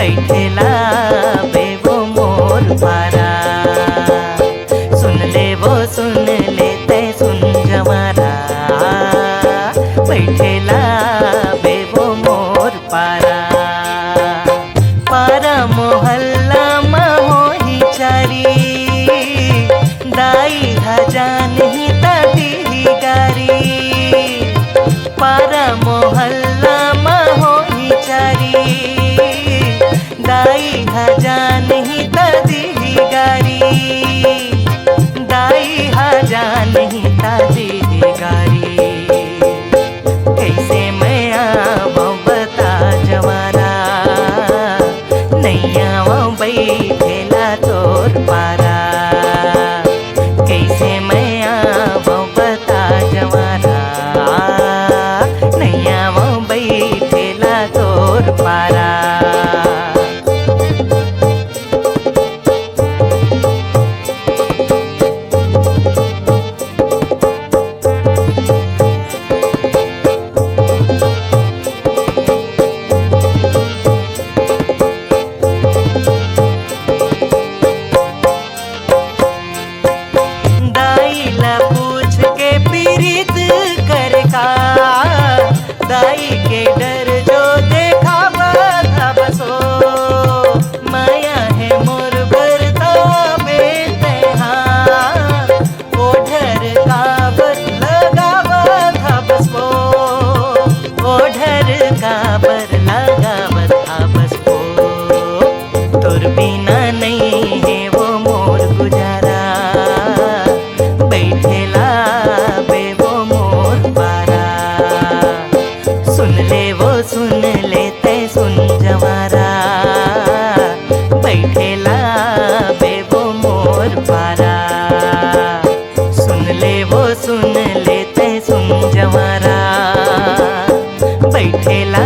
बैठेला बे वो मोर पारा। सुन ले ते सुन जवारा, बैठेला बे वो मोर पारा। पारा मोहल्ला मोही चारी, दाई हजान ही ताती गारी। पारा मोहल्ला मोही चारी, दाई हजान ही ताती गारी। दाई हजान ही ताती गारी। कैसे मैं आवो बता जवारा, नैया वो बैठेला तोर पारा। कैसे मैं आवो बता जवारा, नैया वो बैठेला तोर पारा। दाई के डर जो देखा था बसो, माया है मोर भरता बेते हाँ। ओढ़र काबर लगावा था बसो, ओढ़र काबर लगावा था बसो। तोर बिना नहीं है वो मोर गुजारा, बैठेला बे वो मोर पारा। सुन लेते सुन जवारा, बैठेला बे वो मोर पारा। सुन लेते सुन जवारा, बैठेला